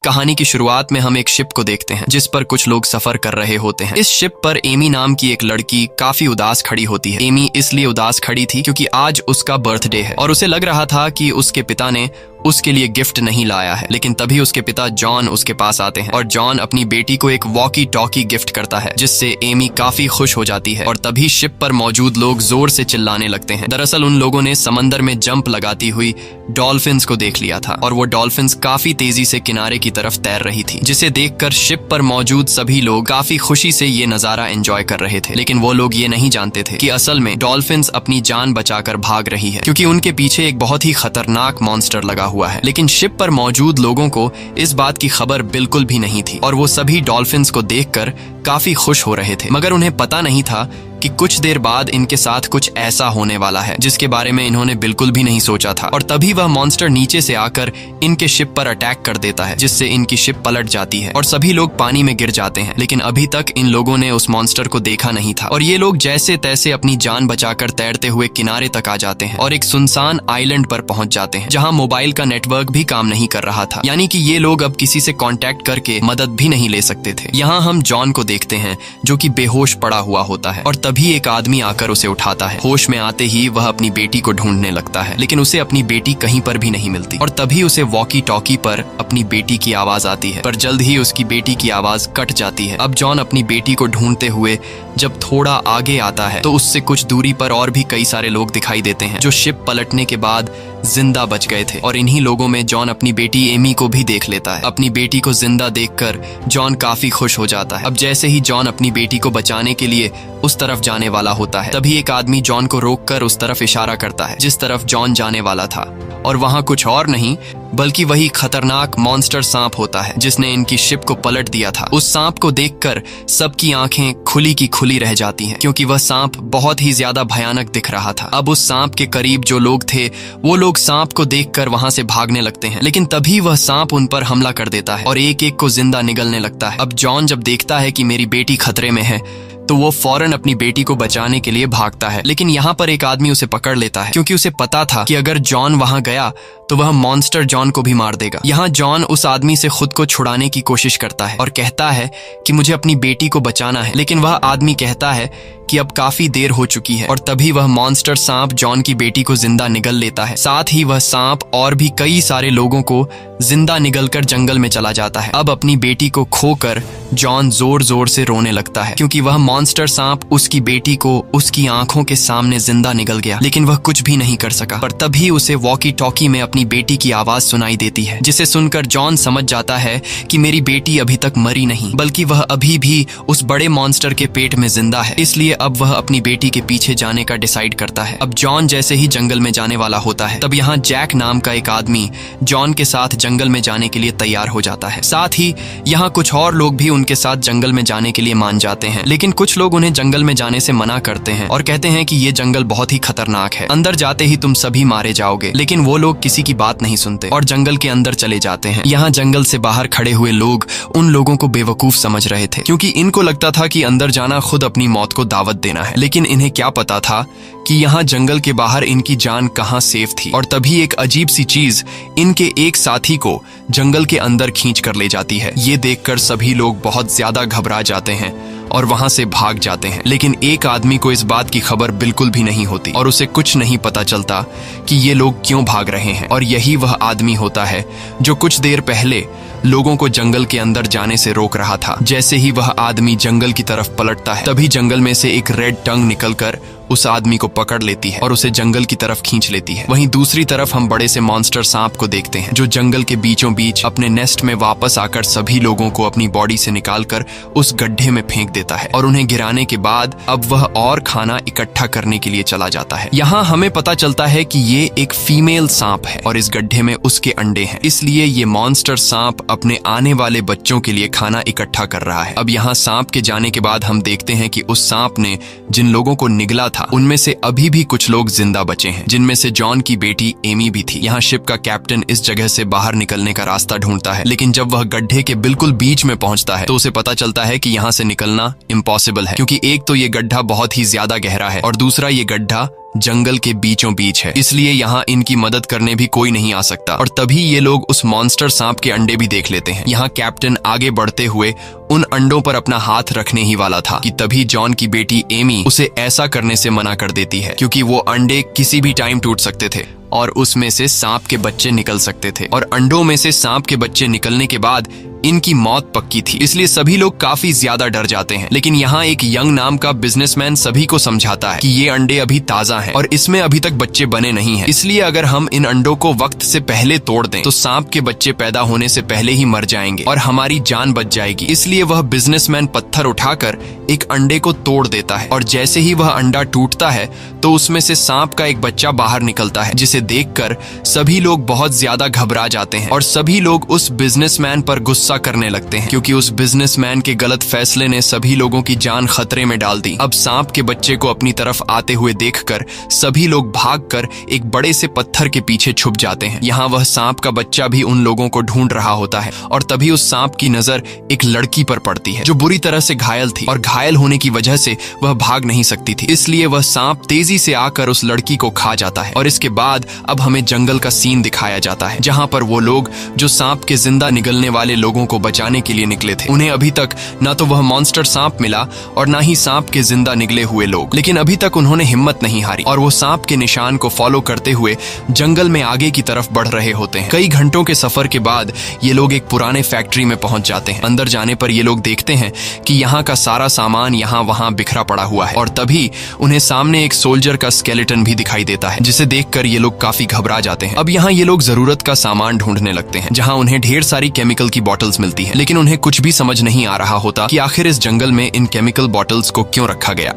कहानी की शुरुआत में हम एक शिप को देखते हैं जिस पर कुछ लोग सफर कर रहे होते हैं। इस शिप पर एमी नाम की एक लड़की काफी उदास खड़ी होती है। एमी इसलिए उदास खड़ी थी क्योंकि आज उसका बर्थडे है और उसे लग रहा था कि उसके पिता ने उसके लिए गिफ्ट नहीं लाया है। लेकिन तभी उसके पिता जॉन उसके पास आते हैं और जॉन अपनी बेटी को एक वॉकी टॉकी गिफ्ट करता है जिससे एमी काफी खुश हो जाती है। और तभी शिप पर मौजूद लोग जोर से चिल्लाने लगते हैं। दरअसल उन लोगों ने समंदर में जंप लगाती हुई डॉल्फिन्स को देख लिया था और वो डॉल्फिन्स काफी तेजी से किनारे की तरफ तैर रही थी, जिसे देखकर शिप पर मौजूद सभी लोग काफी खुशी से ये नजारा एंजॉय कर रहे थे। लेकिन वो लोग ये नहीं जानते थे कि असल में डॉल्फिन्स अपनी जान बचाकर भाग रही है क्योंकि उनके पीछे एक बहुत ही खतरनाक मॉन्स्टर लगा हुआ है। लेकिन शिप पर मौजूद लोगों को इस बात की खबर बिल्कुल भी नहीं थी और वो सभी डॉल्फिन्स को देखकर काफी खुश हो रहे थे, मगर उन्हें पता नहीं था कि कुछ देर बाद इनके साथ कुछ ऐसा होने वाला है जिसके बारे में इन्होंने बिल्कुल भी नहीं सोचा था। और तभी वह मॉन्स्टर नीचे से आकर इनके शिप पर अटैक कर देता है जिससे इनकी शिप पलट जाती है और सभी लोग पानी में गिर जाते हैं। लेकिन अभी तक इन लोगों ने उस मॉन्स्टर को देखा नहीं था और ये लोग जैसे तैसे अपनी जान बचाकर तैरते हुए किनारे तक आ जाते हैं और एक सुनसान आइलैंड पर पहुंच जाते हैं जहां मोबाइल का नेटवर्क भी काम नहीं कर रहा था, यानी कि ये लोग अब किसी से कांटेक्ट करके मदद भी नहीं ले सकते थे। यहाँ हम जॉन को देखते हैं जो कि बेहोश पड़ा हुआ होता है और तभी एक आदमी आकर उसे उठाता है। होश में आते ही वह अपनी बेटी को ढूंढने लगता है लेकिन उसे अपनी बेटी कहीं पर भी नहीं मिलती और तभी उसे वॉकी टॉकी पर अपनी बेटी की आवाज आती है, पर जल्द ही उसकी बेटी की आवाज कट जाती है। अब जॉन अपनी बेटी को ढूंढते हुए जब थोड़ा आगे आता है तो उससे कुछ दूरी पर और भी कई सारे लोग दिखाई देते हैं जो शिप पलटने के बाद जिंदा बच गए थे और इन्हीं लोगों में जॉन अपनी बेटी एमी को भी देख लेता है। अपनी बेटी को जिंदा देखकर जॉन काफी खुश हो जाता है। अब जैसे ही जॉन अपनी बेटी को बचाने के लिए उस तरफ जाने वाला होता है तभी एक आदमी जॉन को रोककर उस तरफ इशारा करता है जिस तरफ जॉन जाने वाला था और वहां कुछ और नहीं बल्कि वही खतरनाक मॉन्स्टर सांप होता है जिसने इनकी शिप को पलट दिया था। उस सांप को देखकर सबकी आंखें खुली की खुली रह जाती हैं क्योंकि वह सांप बहुत ही ज्यादा भयानक दिख रहा था। अब उस सांप के करीब जो लोग थे वो लोग सांप को देखकर वहां से भागने लगते हैं, लेकिन तभी वह सांप उन पर हमला कर देता है और एक एक को जिंदा निगलने लगता है। अब जॉन जब देखता है कि मेरी बेटी खतरे में है तो वो फौरन अपनी बेटी को बचाने के लिए भागता है, लेकिन यहाँ पर एक आदमी उसे पकड़ लेता है क्योंकि उसे पता था कि अगर जॉन वहां गया तो वह मॉन्स्टर जॉन को भी मार देगा। यहाँ जॉन उस आदमी से खुद को छुड़ाने की कोशिश करता है और कहता है कि मुझे अपनी बेटी को बचाना है, लेकिन वह आदमी कहता है कि अब काफी देर हो चुकी है और तभी वह मॉन्स्टर सांप जॉन की बेटी को जिंदा निगल लेता है। साथ ही वह सांप और भी कई सारे लोगों को जिंदा निगलकर जंगल में चला जाता है। अब अपनी बेटी को खोकर जॉन जोर जोर से रोने लगता है क्योंकि वह मॉन्स्टर सांप उसकी बेटी को उसकी आंखों के सामने जिंदा निगल गया, लेकिन वह कुछ भी नहीं कर सका। पर तभी उसे वॉकी टॉकी में अपनी बेटी की आवाज सुनाई देती है जिसे सुनकर जॉन समझ जाता है कि मेरी बेटी अभी तक मरी नहीं बल्कि वह अभी भी उस बड़े मॉन्स्टर के पेट में जिंदा है। इसलिए अब वह अपनी बेटी के पीछे जाने का डिसाइड करता है। अब जॉन जैसे ही जंगल में जाने वाला होता है तब यहाँ जैक नाम का एक आदमी जॉन के साथ जंगल में जाने के लिए तैयार हो जाता है। साथ ही यहाँ कुछ और लोग भी उनके साथ जंगल में जाने के लिए मान जाते हैं, लेकिन कुछ लोग उन्हें जंगल में जाने से मना करते हैं और कहते हैं कि ये जंगल बहुत ही खतरनाक है, अंदर जाते ही तुम सभी मारे जाओगे। लेकिन वो लोग किसी की बात नहीं सुनते और जंगल के अंदर चले जाते हैं। यहाँ जंगल से बाहर खड़े हुए लोग उन लोगों को बेवकूफ समझ रहे थे क्योंकि इनको लगता था कि अंदर जाना खुद अपनी मौत को दावत देना है, लेकिन इन्हें क्या पता था कि यहाँ जंगल के बाहर इनकी जान कहाँ सेफ थी। और तभी एक अजीब सी चीज इनके एक साथी को जंगल के अंदर खींच कर ले जाती है। ये देखकर सभी लोग बहुत ज्यादा घबरा जाते हैं और वहां से भाग जाते हैं, लेकिन एक आदमी को इस बात की खबर बिल्कुल भी नहीं होती और उसे कुछ नहीं पता चलता कि ये लोग क्यों भाग रहे हैं। और यही वह आदमी होता है जो कुछ देर पहले लोगों को जंगल के अंदर जाने से रोक रहा था। जैसे ही वह आदमी जंगल की तरफ पलटता है तभी जंगल में से एक रेड टंग निकलकर उस आदमी को पकड़ लेती है और उसे जंगल की तरफ खींच लेती है। वहीं दूसरी तरफ हम बड़े से मॉन्स्टर सांप को देखते हैं जो जंगल के बीचों बीच अपने नेस्ट में वापस आकर सभी लोगों को अपनी बॉडी से निकालकर उस गड्ढे में फेंक देता है और उन्हें गिराने के बाद अब वह और खाना इकट्ठा करने के लिए चला जाता है। यहाँ हमें पता चलता है कि ये एक फीमेल सांप है और इस गड्ढे में उसके अंडे हैं, इसलिए ये मॉन्स्टर सांप अपने आने वाले बच्चों के लिए खाना इकट्ठा कर रहा है। अब यहाँ सांप के जाने के बाद हम देखते हैं कि उस सांप ने जिन लोगों को निगला था उनमें से अभी भी कुछ लोग जिंदा बचे हैं, जिनमें से जॉन की बेटी एमी भी थी। यहाँ शिप का कैप्टन इस जगह से बाहर निकलने का रास्ता ढूंढता है, लेकिन जब वह गड्ढे के बिल्कुल बीच में पहुंचता है तो उसे पता चलता है कि यहाँ से निकलना इम्पॉसिबल है क्योंकि एक तो ये गड्ढा बहुत ही ज्यादा गहरा है और दूसरा ये गड्ढा जंगल के बीचों बीच है, इसलिए यहाँ इनकी मदद करने भी कोई नहीं आ सकता। और तभी ये लोग उस मॉन्स्टर सांप के अंडे भी देख लेते हैं। यहाँ कैप्टन आगे बढ़ते हुए उन अंडों पर अपना हाथ रखने ही वाला था कि तभी जॉन की बेटी एमी उसे ऐसा करने से मना कर देती है, क्योंकि वो अंडे किसी भी टाइम टूट सकते थे और उसमें से सांप के बच्चे निकल सकते थे, और अंडों में से सांप के बच्चे निकलने के बाद इनकी मौत पक्की थी। इसलिए सभी लोग काफी ज्यादा डर जाते हैं। लेकिन यहाँ एक यंग नाम का बिजनेसमैन सभी को समझाता है कि ये अंडे अभी ताजा हैं और इसमें अभी तक बच्चे बने नहीं हैं, इसलिए अगर हम इन अंडों को वक्त से पहले तोड़ दें तो सांप के बच्चे पैदा होने से पहले ही मर जाएंगे और हमारी जान बच जाएगी। इसलिए वह बिजनेसमैन पत्थर उठाकर एक अंडे को तोड़ देता है, और जैसे ही वह अंडा टूटता है तो उसमें से सांप का एक बच्चा बाहर निकलता है, जिसे देखकर सभी लोग बहुत ज्यादा घबरा जाते हैं और सभी लोग उस बिजनेसमैन पर गुस्सा करने लगते हैं, क्योंकि उस बिजनेसमैन के गलत फैसले ने सभी लोगों की जान खतरे में डाल दी। अब सांप के बच्चे को अपनी तरफ आते हुए देखकर सभी लोग भागकर एक बड़े से पत्थर के पीछे छुप जाते हैं। यहाँ वह सांप का बच्चा भी उन लोगों को ढूंढ रहा होता है, और तभी उस सांप की नजर एक लड़की पर पड़ती है जो बुरी तरह से घायल थी, और घायल होने की वजह से वह भाग नहीं सकती थी। इसलिए वह सांप तेजी से आकर उस लड़की को खा जाता है। और इसके बाद अब हमें जंगल का सीन दिखाया जाता है, जहाँ पर वो लोग जो सांप के जिंदा निगलने वाले लोगों को बचाने के लिए निकले थे, उन्हें अभी तक ना तो वह मॉन्स्टर सांप मिला और ना ही सांप के जिंदा निकले हुए लोग। लेकिन अभी तक उन्होंने हिम्मत नहीं हारी और वो सांप के निशान को फॉलो करते हुए जंगल में आगे की तरफ बढ़ रहे होते हैं। कई घंटों के सफर के बाद ये लोग एक पुराने फैक्ट्री में पहुंच जाते हैं। अंदर जाने पर ये लोग देखते हैं कि यहाँ का सारा सामान यहाँ वहाँ बिखरा पड़ा हुआ है, और तभी उन्हें सामने एक सोल्जर का स्केलेटन भी दिखाई देता है, जिसे देखकर ये लोग काफी घबरा जाते हैं। अब यहाँ ये लोग जरूरत का सामान ढूंढने लगते हैं, जहाँ उन्हें ढेर सारी केमिकल की बॉटल्स मिलती है, लेकिन उन्हें कुछ भी समझ नहीं आ रहा होता कि आखिर इस जंगल में इन केमिकल बॉटल्स को क्यों रखा गया।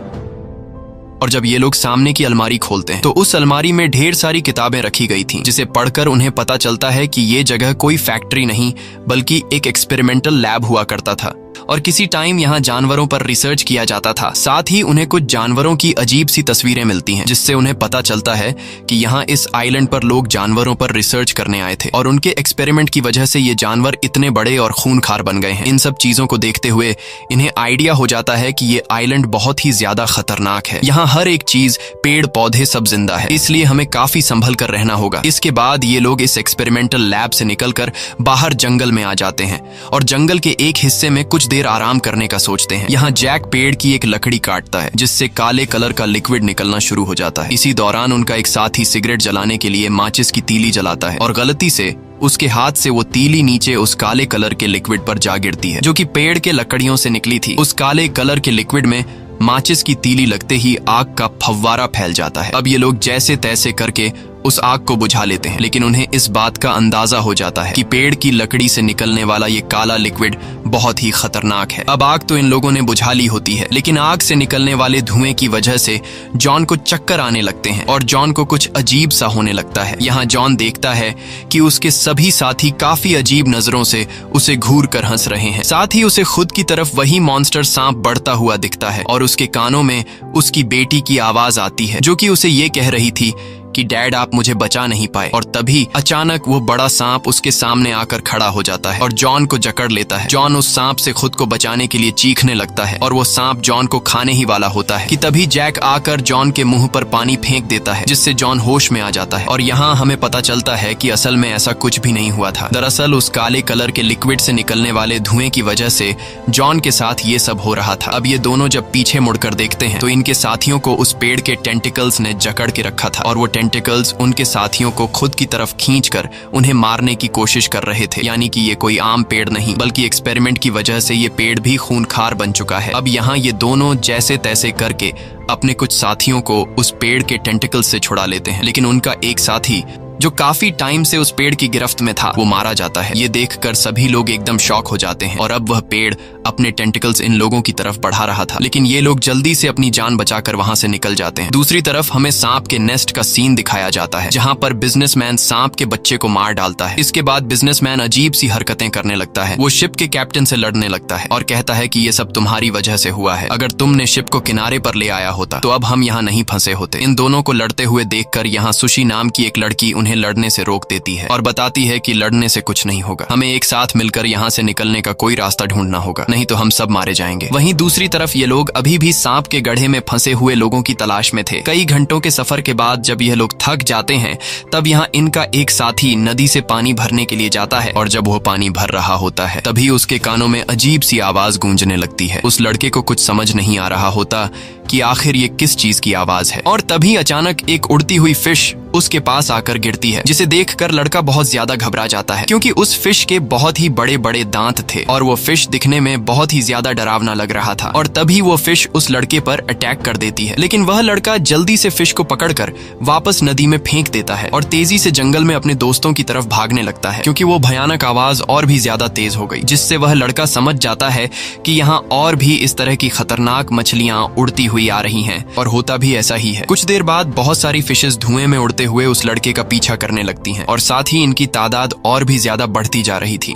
और जब ये लोग सामने की अलमारी खोलते हैं तो उस अलमारी में ढेर सारी किताबें रखी गई थीं, जिसे पढ़कर उन्हें पता चलता है कि ये जगह कोई फैक्ट्री नहीं बल्कि एक एक्सपेरिमेंटल लैब हुआ करता था, और किसी टाइम यहाँ जानवरों पर रिसर्च किया जाता था। साथ ही उन्हें कुछ जानवरों की अजीब सी तस्वीरें मिलती हैं, जिससे उन्हें पता चलता है कि यहाँ इस आइलैंड पर लोग जानवरों पर रिसर्च करने आए थे, और उनके एक्सपेरिमेंट की वजह से ये जानवर इतने बड़े और खूनखार बन गए हैं। इन सब चीजों को देखते हुए इन्हें आइडिया हो जाता है कि ये आइलैंड बहुत ही ज्यादा खतरनाक है। यहाँ हर एक चीज, पेड़ पौधे सब जिंदा है, इसलिए हमें काफी संभल कर रहना होगा। इसके बाद ये लोग इस एक्सपेरिमेंटल लैब से निकलकर बाहर जंगल में आ जाते हैं, और जंगल के एक हिस्से में कुछ देर आराम करने का सोचते हैं। यहाँ जैक पेड़ की एक लकड़ी काटता है, जिससे काले कलर का लिक्विड निकलना शुरू हो जाता है। इसी दौरान उनका एक साथी सिगरेट जलाने के लिए माचिस की तीली जलाता है, और गलती से उसके हाथ से वो तीली नीचे उस काले कलर के लिक्विड पर जा गिरती है, जो कि पेड़ के लकड़ियों से निकली थी। उस काले कलर के लिक्विड में माचिस की तीली लगते ही आग का फव्वारा फैल जाता है। अब ये लोग जैसे तैसे करके उस आग को बुझा लेते हैं, लेकिन उन्हें इस बात का अंदाजा हो जाता है कि पेड़ की लकड़ी से निकलने वाला ये काला लिक्विड बहुत ही खतरनाक है। अब आग तो इन लोगों ने बुझा ली होती है, लेकिन आग से निकलने वाले धुएं की वजह से जॉन को चक्कर आने लगते हैं और जॉन को कुछ अजीब सा होने लगता है। यहाँ जॉन देखता है कि उसके सभी साथी काफी अजीब नजरों से उसे घूर कर हंस रहे हैं। साथ ही उसे खुद की तरफ वही मॉन्स्टर सांप बढ़ता हुआ दिखता है, और उसके कानों में उसकी बेटी की आवाज आती है, जो कि उसे ये कह रही थी कि डैड आप मुझे बचा नहीं पाए। और तभी अचानक वो बड़ा सांप उसके सामने आकर खड़ा हो जाता है और जॉन को जकड़ लेता है। जॉन उस सांप से खुद को बचाने के लिए चीखने लगता है, और वो सांप जॉन को खाने ही वाला होता है कि तभी जैक आकर जॉन के मुंह पर पानी फेंक देता है, जिससे जॉन होश में आ जाता है। और यहाँ हमें पता चलता है कि असल में ऐसा कुछ भी नहीं हुआ था। दरअसल उस काले कलर के लिक्विड से निकलने वाले धुएं की वजह से जॉन के साथ ये सब हो रहा था। अब ये दोनों जब पीछे मुड़कर देखते हैं तो इनके साथियों को उस पेड़ के टेंटिकल्स ने जकड़ के रखा था, और वो टेंटिकल्स उनके साथियों को खुद की तरफ खींचकर उन्हें मारने की कोशिश कर रहे थे। यानी कि ये कोई आम पेड़ नहीं बल्कि एक्सपेरिमेंट की वजह से ये पेड़ भी खूनखार बन चुका है। अब यहाँ ये दोनों जैसे तैसे करके अपने कुछ साथियों को उस पेड़ के टेंटिकल्स से छुड़ा लेते हैं, लेकिन उनका एक साथी जो काफी टाइम से उस पेड़ की गिरफ्त में था वो मारा जाता है। ये देखकर सभी लोग एकदम शॉक हो जाते हैं, और अब वह पेड़ अपने टेंटिकल्स इन लोगों की तरफ बढ़ा रहा था, लेकिन ये लोग जल्दी से अपनी जान बचाकर वहां से निकल जाते हैं। दूसरी तरफ हमें सांप के नेस्ट का सीन दिखाया जाता है, जहां पर बिजनेसमैन सांप के बच्चे को मार डालता है। इसके बाद बिजनेसमैन अजीब सी हरकतें करने लगता है। वो शिप के कैप्टन से लड़ने लगता है और कहता है कि ये सब तुम्हारी वजह से हुआ है। अगर तुमने शिप को किनारे पर ले आया होता तो अब हम यहाँ नहीं फंसे होते। इन दोनों को लड़ते हुए देखकर यहाँ सुशी नाम की एक लड़की उन्हें लड़ने से रोक देती है और बताती है कि लड़ने से कुछ नहीं होगा, हमें एक साथ मिलकर यहाँ से निकलने का कोई रास्ता ढूंढना होगा, नहीं तो हम सब मारे जाएंगे। वहीं दूसरी तरफ ये लोग अभी भी सांप के गड्ढे में फंसे हुए लोगों की तलाश में थे। कई घंटों के सफर के बाद जब यह लोग थक जाते हैं तब यहाँ इनका एक साथी नदी से पानी भरने के लिए जाता है और जब वो पानी भर रहा होता है तभी उसके कानों में अजीब सी आवाज गूंजने लगती है। उस लड़के को कुछ समझ नहीं आ रहा होता कि आखिर ये किस चीज की आवाज है और तभी अचानक एक उड़ती हुई फिश उसके पास आकर गिरती है, जिसे देखकर लड़का बहुत ज्यादा घबरा जाता है क्योंकि उस फिश के बहुत ही बड़े बड़े दांत थे और वो फिश दिखने में बहुत ही ज्यादा डरावना लग रहा था। और तभी वो फिश उस लड़के पर अटैक कर देती है, लेकिन वह लड़का जल्दी से फिश को पकड़कर वापस नदी में फेंक देता है और तेजी से जंगल में अपने दोस्तों की तरफ भागने लगता है क्योंकि वो भयानक आवाज और भी ज्यादा तेज हो गई, जिससे वह लड़का समझ जाता है कि यहाँ और भी इस तरह की खतरनाक मछलियां उड़ती हुई आ रही हैं। और होता भी ऐसा ही है। कुछ देर बाद बहुत सारी फिशेस धुएं में उड़ते हुए उस लड़के का पीछा करने लगती हैं और साथ ही इनकी तादाद और भी ज्यादा बढ़ती जा रही थी,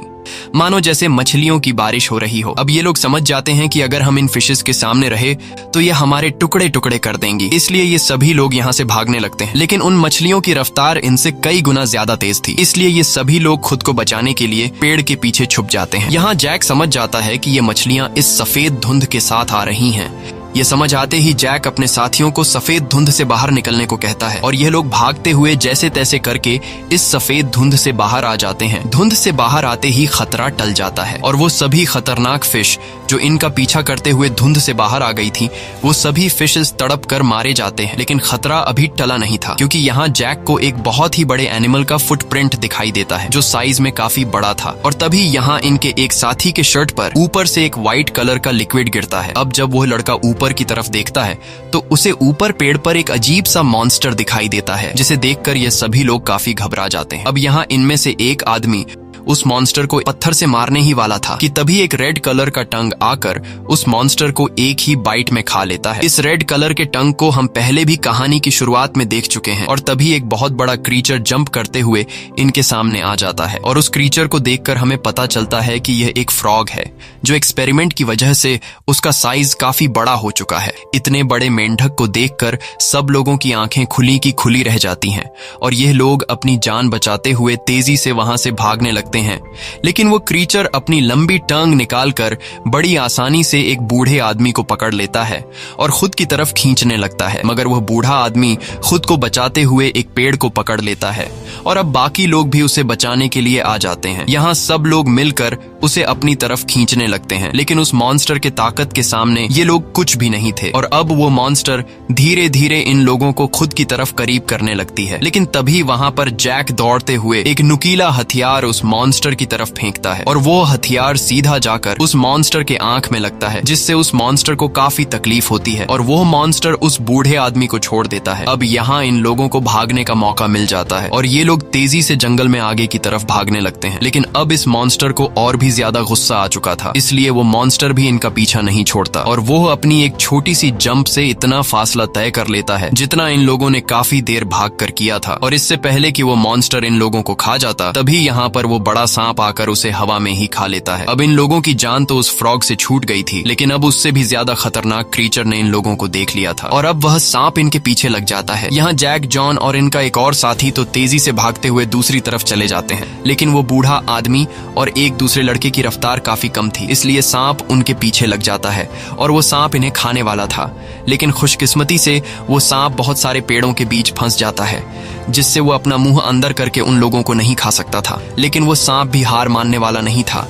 मानो जैसे मछलियों की बारिश हो रही हो। अब ये लोग समझ जाते हैं कि अगर हम इन फिशेस के सामने रहे तो ये हमारे टुकड़े टुकड़े कर देंगी, इसलिए ये सभी लोग यहाँ से भागने लगते हैं। लेकिन उन मछलियों की रफ्तार इनसे कई गुना ज्यादा तेज थी, इसलिए ये सभी लोग खुद को बचाने के लिए पेड़ के पीछे छुप जाते हैं। यहाँ जैक समझ जाता है कि ये मछलियां इस सफेद धुंध के साथ आ रही हैं। ये समझ आते ही जैक अपने साथियों को सफेद धुंध से बाहर निकलने को कहता है और ये लोग भागते हुए जैसे तैसे करके इस सफेद धुंध से बाहर आ जाते हैं। धुंध से बाहर आते ही खतरा टल जाता है और वो सभी खतरनाक फिश जो इनका पीछा करते हुए धुंध से बाहर आ गई थी, वो सभी फिशेस तड़प कर मारे जाते हैं। लेकिन खतरा अभी टला नहीं था क्योंकि यहाँ जैक को एक बहुत ही बड़े एनिमल का फुटप्रिंट दिखाई देता है जो साइज में काफी बड़ा था। और तभी यहाँ इनके एक साथी के शर्ट पर ऊपर से एक व्हाइट कलर का लिक्विड गिरता है। अब जब वो लड़का ऊपर की तरफ देखता है तो उसे ऊपर पेड़ पर एक अजीब सा मॉन्स्टर दिखाई देता है, जिसे देखकर ये सभी लोग काफी घबरा जाते हैं। अब यहाँ इनमें से एक आदमी उस मॉन्स्टर को पत्थर से मारने ही वाला था कि तभी एक रेड कलर का टंग आकर उस मॉन्स्टर को एक ही बाइट में खा लेता है। इस रेड कलर के टंग को हम पहले भी कहानी की शुरुआत में देख चुके हैं। और तभी एक बहुत बड़ा क्रीचर जंप करते हुए इनके सामने आ जाता है और उस क्रीचर को देखकर हमें पता चलता है कि यह एक फ्रॉग है जो एक्सपेरिमेंट की वजह से उसका साइज काफी बड़ा हो चुका है। इतने बड़े मेंढक को देखकर सब लोगों की आंखें खुली की खुली रह जाती हैं और ये लोग अपनी जान बचाते हुए तेजी से वहां से भागने लगते हैं। लेकिन वो क्रीचर अपनी लंबी टंग निकालकर बड़ी आसानी से एक बूढ़े आदमी को पकड़ लेता है और खुद की तरफ खींचने लगता है, मगर वह बूढ़ा आदमी खुद को बचाते हुए एक पेड़ को पकड़ लेता है और अब बाकी लोग भी उसे बचाने के लिए आ जाते हैं। यहाँ सब लोग मिलकर उसे अपनी तरफ खींचने लगते हैं, लेकिन उस मॉन्स्टर के ताकत के सामने ये लोग कुछ भी नहीं थे और अब वो मॉन्स्टर धीरे धीरे इन लोगों को खुद की तरफ करीब करने लगती है। लेकिन तभी वहां पर जैक दौड़ते हुए एक नुकीला हथियार उस मॉन्स्टर की तरफ फेंकता है और वो हथियार सीधा जाकर उस मॉन्स्टर के आंख में लगता है, जिससे उस मॉन्स्टर को काफी तकलीफ होती है और वो मॉन्स्टर उस बूढ़े आदमी को छोड़ देता है। अब यहाँ इन लोगों को भागने का मौका मिल जाता है और ये लोग तेजी से जंगल में आगे की तरफ भागने लगते हैं। लेकिन अब इस मॉन्स्टर को और भी ज्यादा गुस्सा आ चुका था, इसलिए वो मॉन्स्टर भी इनका पीछा नहीं छोड़ता और वो अपनी एक छोटी सी जंप से इतना फासला तय कर लेता है जितना इन लोगों ने काफी देर भाग कर किया था। और इससे पहले कि वो मॉन्स्टर इन लोगों को खा जाता तभी यहाँ पर वो बड़ा सांप आकर उसे हवा में ही खा लेता है। अब इन लोगों की जान तो उस फ्रॉग से छूट गई थी, लेकिन अब उससे भी ज्यादा खतरनाक क्रीचर ने इन लोगों को देख लिया था और अब वह सांप इनके पीछे लग जाता है। यहाँ जैक, जॉन और इनका एक और साथी तो तेजी से भागते हुए दूसरी तरफ चले जाते हैं, लेकिन वो बूढ़ा आदमी और एक दूसरे लड़के की रफ्तार काफी कम थी, इसलिए सांप उनके पीछे लग जाता है और वो सांप इन्हें खाने वाला था। लेकिन खुशकिस्मती से वो सांप बहुत सारे पेड़ों के बीच फंस जाता है, जिससे वो अपना मुंह अंदर करके उन लोगों को नहीं खा सकता था। लेकिन वो सांप भी हार मानने वाला नहीं था।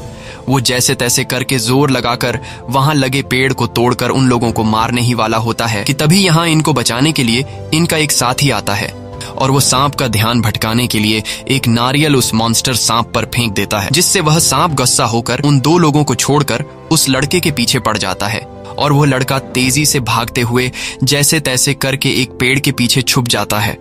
वो जैसे तैसे करके जोर लगाकर वहां लगे पेड़ को तोड़कर उन लोगों को मारने ही वाला होता है कि तभी यहाँ इनको बचाने के लिए इनका एक साथी आता है और वो सांप का ध्यान भटकाने के लिए एक नारियल उस मॉन्स्टर सांप पर फेंक देता है, जिससे वह सांप गुस्सा होकर उन दो लोगों को छोड़कर उस लड़के के पीछे पड़ जाता है और वो लड़का तेजी से भागते हुए जैसे तैसे करके एक पेड़ के पीछे छुप जाता है,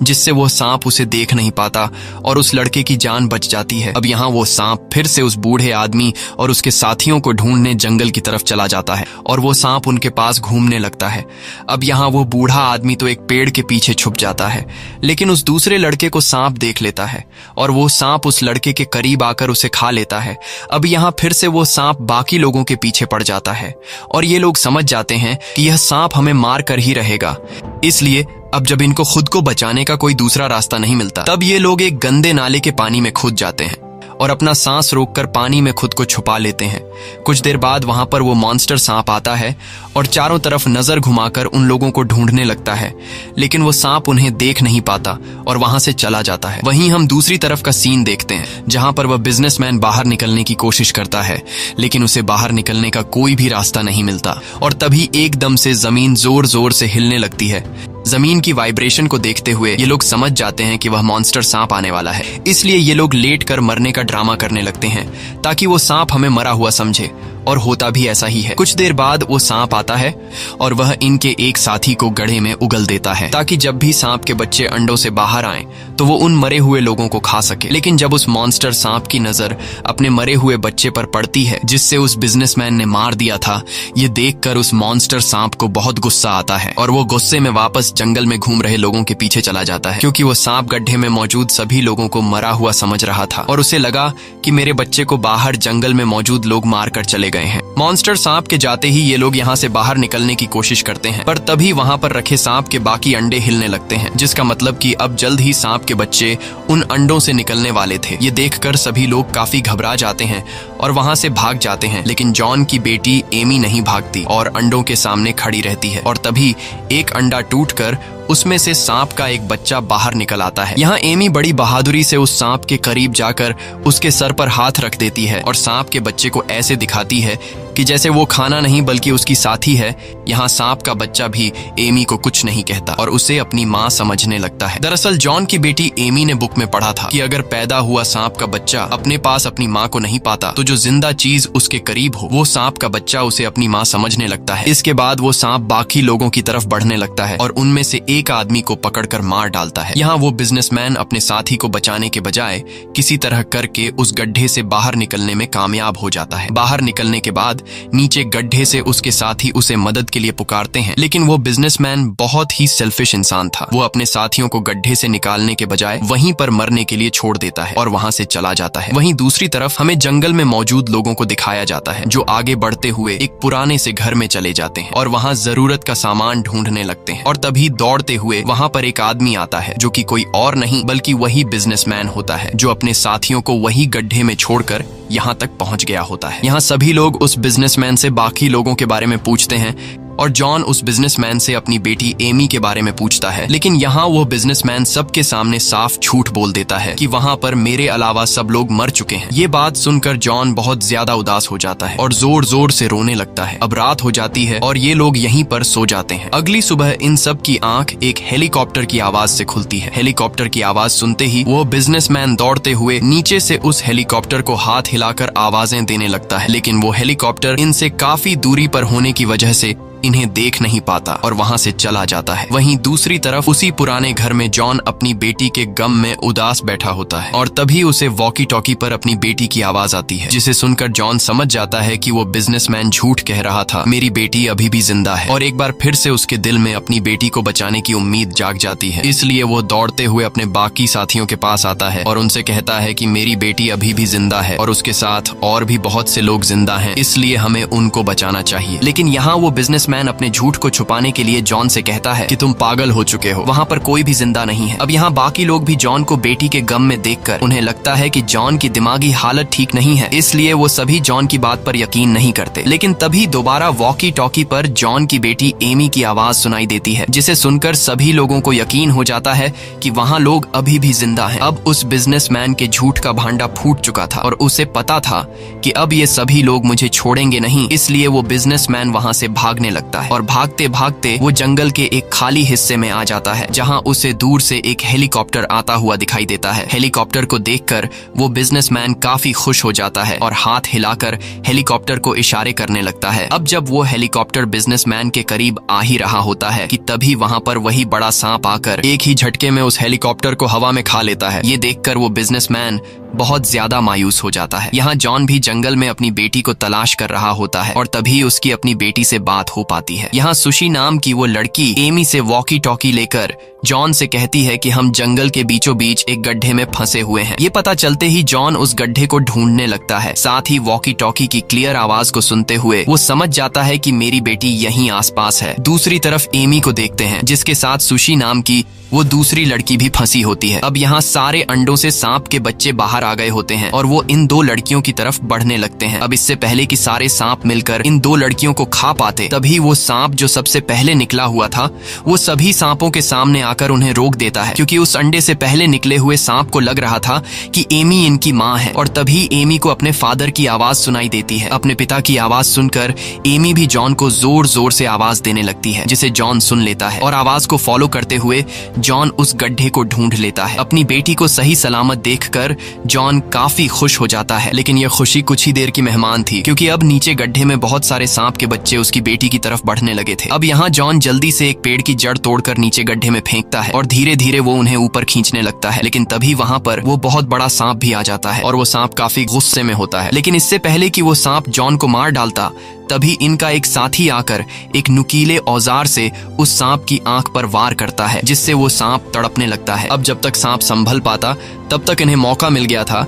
जिससे वो सांप उसे देख नहीं पाता और उस लड़के की जान बच जाती है। अब यहाँ वो सांप फिर से उस बूढ़े आदमी और उसके साथियों को ढूंढने जंगल की तरफ चला जाता है और वो सांप उनके पास घूमने लगता है। अब यहाँ वो बूढ़ा आदमी तो एक पेड़ के पीछे छुप जाता है, लेकिन उस दूसरे लड़के को सांप देख लेता है और वो सांप उस लड़के के करीब आकर उसे खा लेता है। अब यहाँ फिर से वो सांप बाकी लोगों के पीछे पड़ जाता है और ये लोग समझ जाते हैं कि यह सांप हमें मार कर ही रहेगा, इसलिए अब जब इनको खुद को बचाने का कोई दूसरा रास्ता नहीं मिलता, तब ये लोग एक गंदे नाले के पानी में कूद जाते हैं और अपना सांस रोककर पानी में खुद को छुपा लेते हैं। कुछ देर बाद वहां पर वो मॉन्स्टर सांप आता है और चारों तरफ नजर घुमाकर उन लोगों को ढूंढने लगता है, लेकिन वो सांप उन्हें देख नहीं पाता और वहां से चला जाता है। वहीं हम दूसरी तरफ का सीन देखते हैं, जहां पर वह बिजनेसमैन बाहर निकलने की कोशिश करता है, लेकिन उसे बाहर निकलने का कोई भी रास्ता नहीं मिलता। और तभी एकदम से जमीन जोर जोर से हिलने लगती है। जमीन की वाइब्रेशन को देखते हुए ये लोग समझ जाते हैं कि वह मॉन्स्टर सांप आने वाला है, इसलिए ये लोग लेट कर मरने का ड्रामा करने लगते हैं ताकि वो सांप हमें मरा हुआ समझे, और होता भी ऐसा ही है। कुछ देर बाद वो सांप आता है और वह इनके एक साथी को गड्ढे में उगल देता है ताकि जब भी सांप के बच्चे अंडों से बाहर आएं तो वो उन मरे हुए लोगों को खा सके। लेकिन जब उस मॉन्स्टर सांप की नजर अपने मरे हुए बच्चे पर पड़ती है जिससे उस बिजनेसमैन ने मार दिया था, ये देखकर उस मॉन्स्टर सांप को बहुत गुस्सा आता है और वो गुस्से में वापस जंगल में घूम रहे लोगों के पीछे चला जाता है, क्योंकि वो सांप गड्ढे में मौजूद सभी लोगों को मरा हुआ समझ रहा था और उसे लगा कि मेरे बच्चे को बाहर जंगल में मौजूद लोग मार कर चले गए हैं। मॉन्स्टर सांप के जाते ही ये लोग यहाँ से बाहर निकलने की कोशिश करते हैं, पर तभी वहाँ पर रखे सांप के बाकी अंडे हिलने लगते हैं, जिसका मतलब कि अब जल्द ही सांप के बच्चे उन अंडों से निकलने वाले थे। ये देखकर सभी लोग काफी घबरा जाते हैं और वहाँ से भाग जाते हैं, लेकिन जॉन की बेटी एमी नहीं भागती और अंडों के सामने खड़ी रहती है। और तभी एक अंडा टूटकर उसमें से सांप का एक बच्चा बाहर निकल आता है। यहाँ एमी बड़ी बहादुरी से उस सांप के करीब जाकर उसके सर पर हाथ रख देती है और सांप के बच्चे को ऐसे दिखाती है कि जैसे वो खाना नहीं बल्कि उसकी साथी है। यहाँ सांप का बच्चा भी एमी को कुछ नहीं कहता और उसे अपनी माँ समझने लगता है। दरअसल जॉन की बेटी एमी ने बुक में पढ़ा था कि अगर पैदा हुआ सांप का बच्चा अपने पास अपनी माँ को नहीं पाता तो जो जिंदा चीज उसके करीब हो वो सांप का बच्चा उसे अपनी माँ समझने लगता है। इसके बाद वो सांप बाकी लोगों की तरफ बढ़ने लगता है और उनमें से एक आदमी को पकड़कर मार डालता है। यहाँ वो बिजनेसमैन अपने साथी को बचाने के बजाय किसी तरह करके उस गड्ढे से बाहर निकलने में कामयाब हो जाता है। बाहर निकलने के बाद नीचे गड्ढे से उसके साथी उसे मदद के लिए पुकारते हैं, लेकिन वो बिजनेसमैन बहुत ही सेल्फिश इंसान था। वो अपने साथियों को गड्ढे से निकालने के बजाय वहीं पर मरने के लिए छोड़ देता है और वहां से चला जाता है। वहीं दूसरी तरफ हमें जंगल में मौजूद लोगों को दिखाया जाता है, जो आगे बढ़ते हुए एक पुराने से घर में चले जाते हैं और वहां जरूरत का सामान ढूंढने लगते हैं। और तभी दौड़ते हुए वहां पर एक आदमी आता है जो कि कोई और नहीं बल्कि वही बिजनेसमैन होता है, जो अपने साथियों को वही गड्ढे में छोड़कर यहाँ तक पहुंच गया होता है। यहाँ सभी लोग उस बिजनेसमैन से बाकी लोगों के बारे में पूछते हैं और जॉन उस बिजनेसमैन से अपनी बेटी एमी के बारे में पूछता है, लेकिन यहाँ वो बिजनेसमैन सबके सामने साफ झूठ बोल देता है कि वहाँ पर मेरे अलावा सब लोग मर चुके हैं। ये बात सुनकर जॉन बहुत ज्यादा उदास हो जाता है और जोर जोर से रोने लगता है। अब रात हो जाती है और ये लोग यहीं पर सो जाते हैं। अगली सुबह इन सब की आंख एक हेलीकॉप्टर की आवाज से खुलती है। हेलीकॉप्टर की आवाज सुनते ही वो बिजनेसमैन दौड़ते हुए नीचे से उस हेलीकॉप्टर को हाथ हिलाकर आवाजें देने लगता है, लेकिन वो हेलीकॉप्टर इनसे काफी दूरी पर होने की वजह से इन्हें देख नहीं पाता और वहां से चला जाता है। वहीं दूसरी तरफ उसी पुराने घर में जॉन अपनी बेटी के गम में उदास बैठा होता है और तभी उसे वॉकी टॉकी पर अपनी बेटी की आवाज आती है, जिसे सुनकर जॉन समझ जाता है कि वो बिजनेसमैन झूठ कह रहा था, मेरी बेटी अभी भी जिंदा है। और एक बार फिर से उसके दिल में अपनी बेटी को बचाने की उम्मीद जाग जाती है, इसलिए वो दौड़ते हुए अपने बाकी साथियों के पास आता है और उनसे कहता है कि मेरी बेटी अभी भी जिंदा है और उसके साथ और भी बहुत से लोग जिंदा हैं, इसलिए हमें उनको बचाना चाहिए। लेकिन यहाँ वो बिजनेसमैन अपने झूठ को छुपाने के लिए जॉन से कहता है कि तुम पागल हो चुके हो, वहाँ पर कोई भी जिंदा नहीं है। अब यहाँ बाकी लोग भी जॉन को बेटी के गम में देखकर उन्हें लगता है कि जॉन की दिमागी हालत ठीक नहीं है, इसलिए वो सभी जॉन की बात पर यकीन नहीं करते। लेकिन तभी दोबारा वॉकी टॉकी पर जॉन की बेटी एमी की आवाज सुनाई देती है, जिसे सुनकर सभी लोगों को यकीन हो जाता है कि वहाँ लोग अभी भी जिंदा हैं। अब उस बिजनेसमैन के झूठ का भांडा फूट चुका था और उसे पता था कि अब ये सभी लोग मुझे छोड़ेंगे नहीं, इसलिए वो बिजनेसमैन वहाँ से भागने लगता है और भागते भागते वो जंगल के एक खाली हिस्से में आ जाता है, जहां उसे दूर से एक हेलीकॉप्टर आता हुआ दिखाई देता है। हेलीकॉप्टर को देखकर वो बिजनेसमैन काफी खुश हो जाता है और हाथ हिलाकर हेलीकॉप्टर को इशारे करने लगता है। अब जब वो हेलीकॉप्टर बिजनेसमैन के करीब आ ही रहा होता है कि तभी वहां पर वही बड़ा सांप आकर एक ही झटके में उस हेलीकॉप्टर को हवा में खा लेता है। ये देखकर वो बिजनेसमैन बहुत ज्यादा मायूस हो जाता है। यहाँ जॉन भी जंगल में अपनी बेटी को तलाश कर रहा होता है और तभी उसकी अपनी बेटी से बात हो पाती है। यहाँ सुशी नाम की वो लड़की एमी से वॉकी टॉकी लेकर जॉन से कहती है कि हम जंगल के बीचों बीच एक गड्ढे में फंसे हुए हैं। ये पता चलते ही जॉन उस गड्ढे को ढूंढने लगता है। साथ ही वॉकी टॉकी की क्लियर आवाज को सुनते हुए वो समझ जाता है कि मेरी बेटी यहीं आसपास है। दूसरी तरफ एमी को देखते हैं, जिसके साथ सुशी नाम की वो दूसरी लड़की भी फंसी होती है। अब यहाँ सारे अंडों से सांप के बच्चे बाहर आ गए होते हैं और वो इन दो लड़कियों की तरफ बढ़ने लगते हैं। अब इससे पहले कि सारे सांप मिलकर इन दो लड़कियों को खा पाते, तभी वो सांप जो सबसे पहले निकला हुआ था वो सभी सांपों के सामने आकर उन्हें रोक देता है, क्योंकि उस अंडे से पहले निकले हुए सांप को लग रहा था कि एमी इनकी माँ है। और तभी एमी को अपने फादर की आवाज सुनाई देती है। अपने पिता की आवाज सुनकर एमी भी जॉन को जोर जोर से आवाज देने लगती है, जिसे जॉन सुन लेता है और आवाज को फॉलो करते हुए जॉन उस गड्ढे को ढूंढ लेता है। अपनी बेटी को सही सलामत देखकर जॉन काफी खुश हो जाता है, लेकिन यह खुशी कुछ ही देर की मेहमान थी, क्योंकि अब नीचे गड्ढे में बहुत सारे सांप के बच्चे उसकी बेटी की तरफ बढ़ने लगे थे। अब यहाँ जॉन जल्दी से एक पेड़ की जड़ तोड़कर नीचे गड्ढे में फेंकता है और धीरे धीरे वो उन्हें ऊपर खींचने लगता है। लेकिन तभी वहाँ पर वो बहुत बड़ा सांप भी आ जाता है और वो सांप काफी गुस्से में होता है। लेकिन इससे पहले कि वो सांप जॉन को मार डालता, तभी इनका एक साथी आकर एक नुकीले औजार से उस सांप की आंख पर वार करता है, जिससे वो सांप तड़पने लगता है। अब जब तक सांप संभल पाता, तब तक इन्हें मौका मिल गया था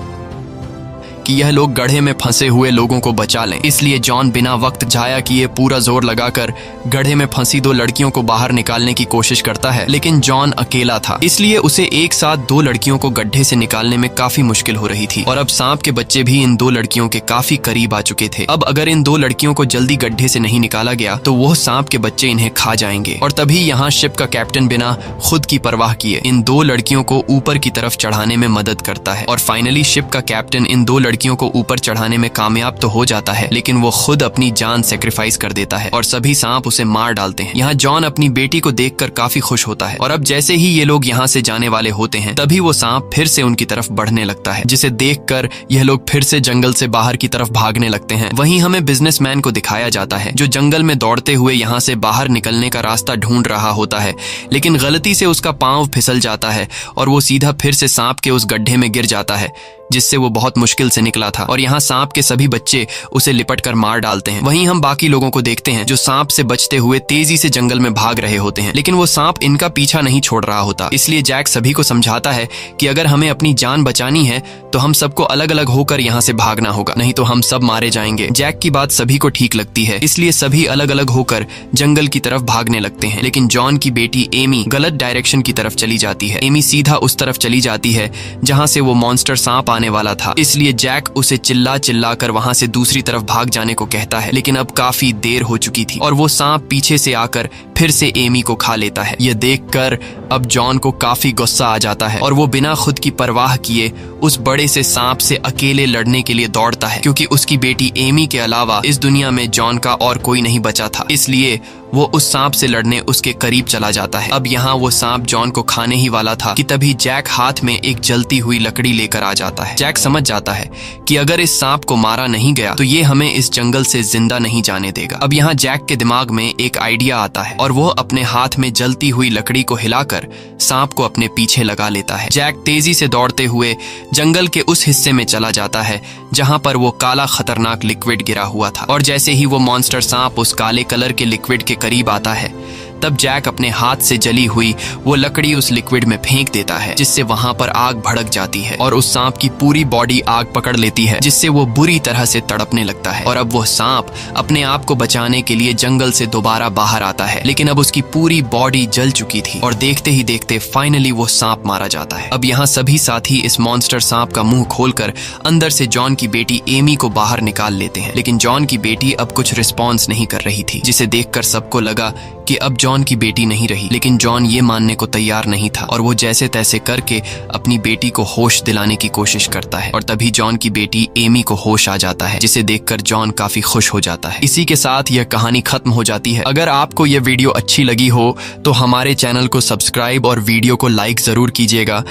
कि यह लोग गड्ढे में फंसे हुए लोगों को बचा लें। इसलिए जॉन बिना वक्त जाया किए पूरा जोर लगाकर गड्ढे में फंसी दो लड़कियों को बाहर निकालने की कोशिश करता है। लेकिन जॉन अकेला था, इसलिए उसे एक साथ दो लड़कियों को गड्ढे से निकालने में काफी मुश्किल हो रही थी। और अब सांप के बच्चे भी इन दो लड़कियों के काफी करीब आ चुके थे। अब अगर इन दो लड़कियों को जल्दी गड्ढे से नहीं निकाला गया तो वो सांप के बच्चे इन्हें खा जाएंगे। और तभी यहाँ शिप का कैप्टन बिना खुद की परवाह किए इन दो लड़कियों को ऊपर की तरफ चढ़ाने में मदद करता है। और फाइनली शिप का कैप्टन इन दो लड़कियों को ऊपर चढ़ाने में कामयाब तो हो जाता है, लेकिन वो खुद अपनी जान सेक्रीफाइस कर देता है और सभी सांप उसे मार डालते हैं। यहाँ जॉन अपनी बेटी को देखकर काफी खुश होता है। और अब जैसे ही ये लोग यहाँ से जाने वाले होते हैं, तभी वो सांप फिर से उनकी तरफ बढ़ने लगता है, जिसे देखकर यह लोग फिर से जंगल से बाहर की तरफ भागने लगते हैं। वहीं हमें बिजनेसमैन को दिखाया जाता है, जो जंगल में दौड़ते हुए यहाँ से बाहर निकलने का रास्ता ढूंढ रहा होता है, लेकिन गलती से उसका पांव फिसल जाता है और वो सीधा फिर से सांप के उस गड्ढे में गिर जाता है, जिससे वो बहुत मुश्किल से निकला था। और यहाँ सांप के सभी बच्चे उसे लिपट कर मार डालते हैं। वहीं हम बाकी लोगों को देखते हैं जो सांप से बचते हुए तेजी से जंगल में भाग रहे होते हैं, लेकिन वो सांप इनका पीछा नहीं छोड़ रहा होता। इसलिए जैक सभी को समझाता है कि अगर हमें अपनी जान बचानी है तो हम सबको अलग अलग होकर यहाँ से भागना होगा, नहीं तो हम सब मारे जाएंगे। जैक की बात सभी को ठीक लगती है, इसलिए सभी अलग अलग होकर जंगल की तरफ भागने लगते हैं। लेकिन जॉन की बेटी एमी गलत डायरेक्शन की तरफ चली जाती है। एमी सीधा उस तरफ चली जाती है जहाँ से वो मॉन्स्टर सांप आने वाला था। इसलिए जैक उसे चिल्ला चिल्ला कर वहां से दूसरी तरफ भाग जाने को कहता है, लेकिन अब काफी देर हो चुकी थी और वो सांप पीछे से आकर फिर से एमी को खा लेता है। यह देखकर अब जॉन को काफी गुस्सा आ जाता है और वो बिना खुद की परवाह किए उस बड़े से सांप से अकेले लड़ने के लिए दौड़ता है, क्योंकि उसकी बेटी एमी के अलावा इस दुनिया में जॉन का और कोई नहीं बचा था। इसलिए वो उस सांप से लड़ने उसके करीब चला जाता है। अब यहाँ वो सांप जॉन को खाने ही वाला था कि तभी जैक हाथ में एक जलती हुई लकड़ी लेकर आ जाता है। जैक समझ जाता है कि अगर इस सांप को मारा नहीं गया तो ये हमें इस जंगल से जिंदा नहीं जाने देगा। अब यहाँ जैक के दिमाग में एक आइडिया आता है और वो अपने हाथ में जलती हुई लकड़ी को हिलाकर सांप को अपने पीछे लगा लेता है। जैक तेजी से दौड़ते हुए जंगल के उस हिस्से में चला जाता है जहाँ पर वो काला खतरनाक लिक्विड गिरा हुआ था। और जैसे ही वो मॉन्स्टर सांप उस काले कलर के लिक्विड के करीब आता है, तब जैक अपने हाथ से जली हुई वो लकड़ी उस लिक्विड में फेंक देता है, जिससे वहां पर आग भड़क जाती है और उस सांप की पूरी बॉडी आग पकड़ लेती है, जिससे वो बुरी तरह से तड़पने लगता है। और अब वो सांप अपने आप को बचाने के लिए जंगल से दोबारा बाहर आता है, लेकिन अब उसकी पूरी बॉडी जल चुकी थी और देखते ही देखते फाइनली वो सांप मारा जाता है। अब यहाँ सभी साथी इस मॉन्स्टर सांप का मुंह खोलकर अंदर से जॉन की बेटी एमी को बाहर निकाल लेते हैं, लेकिन जॉन की बेटी अब कुछ रिस्पॉन्स नहीं कर रही थी, जिसे देखकर सबको लगा कि अब जॉन की बेटी नहीं रही। लेकिन जॉन ये मानने को तैयार नहीं था और वो जैसे तैसे करके अपनी बेटी को होश दिलाने की कोशिश करता है। और तभी जॉन की बेटी एमी को होश आ जाता है, जिसे देखकर जॉन काफी खुश हो जाता है। इसी के साथ यह कहानी खत्म हो जाती है। अगर आपको यह वीडियो अच्छी लगी हो तो हमारे चैनल को सब्सक्राइब और वीडियो को लाइक जरूर कीजिएगा।